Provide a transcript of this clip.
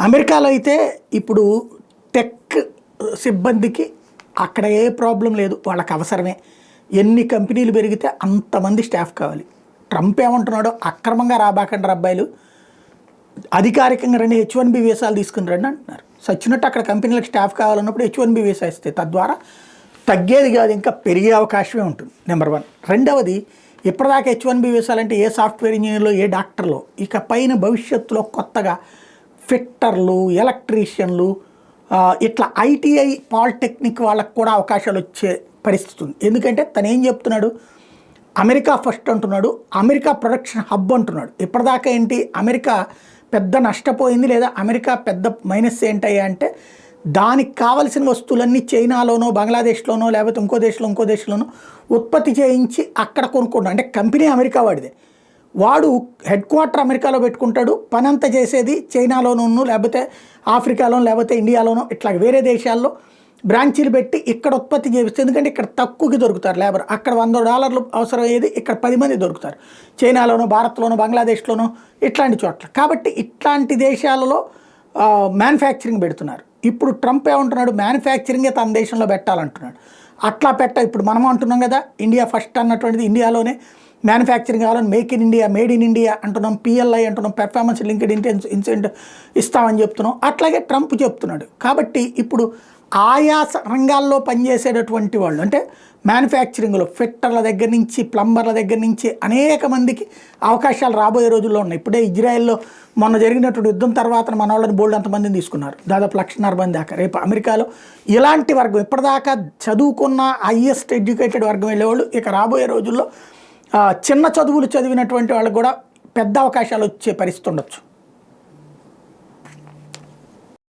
అమెరికాలో అయితే ఇప్పుడు టెక్ సిబ్బందికి అక్కడ ఏ ప్రాబ్లం లేదు, వాళ్ళకి అవసరమే. ఎన్ని కంపెనీలు పెరిగితే అంతమంది స్టాఫ్ కావాలి. ట్రంప్ ఏమంటున్నాడో అక్రమంగా రాబాకండి అబ్బాయిలు, అధికారికంగా రండి, H1B వీసాలు తీసుకుని రండి అంటున్నారు. సచ్చినట్టు అక్కడ కంపెనీలకు స్టాఫ్ కావాలన్నప్పుడు H1B వీసా ఇస్తే తద్వారా తగ్గేది కాదు, ఇంకా పెరిగే అవకాశమే ఉంటుంది. నెంబర్ 1. రెండవది, ఇప్పటిదాకా H1B వీసాలు అంటే ఏ సాఫ్ట్వేర్ ఇంజనీర్లో, ఏ డాక్టర్లో, ఇక పైన భవిష్యత్తులో కొత్తగా ఫిట్టర్లు, ఎలక్ట్రీషియన్లు, ఇట్లా ITI పాలిటెక్నిక్ వాళ్ళకు కూడా అవకాశాలు వచ్చే పరిస్థితి ఉంది. ఎందుకంటే తను ఏం చెప్తున్నాడు, అమెరికా ఫస్ట్ అంటున్నాడు, అమెరికా ప్రొడక్షన్ హబ్ అంటున్నాడు. ఇప్పటిదాకా ఏంటి, అమెరికా పెద్ద నష్టపోయింది, లేదా అమెరికా పెద్ద మైనస్ ఏంటయ్యా అంటే దానికి కావలసిన వస్తువులన్నీ చైనాలోనో, బంగ్లాదేశ్లోనో, లేకపోతే ఇంకో దేశంలోనో ఉత్పత్తి చేయించి అక్కడ కొనుక్కుంటాడు. అంటే కంపెనీ అమెరికా వాడిదే, వాడు హెడ్ క్వార్టర్ అమెరికాలో పెట్టుకుంటాడు, పనంతా చేసేది చైనాలోనూ, లేకపోతే ఆఫ్రికాలోనో, లేకపోతే ఇండియాలోనో, ఇట్లా వేరే దేశాల్లో బ్రాంచీలు పెట్టి ఇక్కడ ఉత్పత్తి చేపిస్తే, ఎందుకంటే ఇక్కడ తక్కువకి దొరుకుతారు లేబర్. అక్కడ $100 అవసరమయ్యేది ఇక్కడ 10 మంది దొరుకుతారు, చైనాలోనో, భారత్లోనో, బంగ్లాదేశ్లోనో, ఇట్లాంటి చోట్ల. కాబట్టి ఇట్లాంటి దేశాలలో మ్యానుఫ్యాక్చరింగ్ పెడుతున్నారు. ఇప్పుడు ట్రంప్ ఏమంటున్నాడు, మ్యానుఫ్యాక్చరింగే తన దేశంలో పెట్టాలంటున్నాడు. అట్లా ఇప్పుడు మనం అంటున్నాం కదా, ఇండియా ఫస్ట్ అన్నటువంటిది, ఇండియాలోనే మ్యానుఫ్యాక్చరింగ్ కావాలని make in India, made in India అంటున్నాం, PLI అంటున్నాం, పెర్ఫార్మెన్స్ లింక్డ్ ఇన్సెంటివ్ ఇస్తామని చెప్తున్నాం. అట్లాగే ట్రంప్ చెప్తున్నాడు. కాబట్టి ఇప్పుడు ఆయా రంగాల్లో పనిచేసేటటువంటి వాళ్ళు, అంటే మ్యానుఫ్యాక్చరింగ్లో ఫిట్టర్ల దగ్గర నుంచి, ప్లంబర్ల దగ్గర నుంచి అనేక మందికి అవకాశాలు రాబోయే రోజుల్లో ఉన్నాయి. ఇప్పుడే ఇజ్రాయెల్లో మొన్న జరిగినటువంటి యుద్ధం తర్వాత మన వాళ్ళని బోల్డ్ అంతమందిని తీసుకున్నారు, దాదాపు 1,50,000 మంది దాకా. రేపు అమెరికాలో ఇలాంటి వర్గం, ఇప్పటిదాకా చదువుకున్న హైయెస్ట్ ఎడ్యుకేటెడ్ వర్గం వెళ్ళేవాళ్ళు ఇక రాబోయే రోజుల్లో చిన్న చదువులు చదివినటువంటి వాళ్ళకు కూడా పెద్ద అవకాశాలు వచ్చే పరిస్థితి ఉండొచ్చు.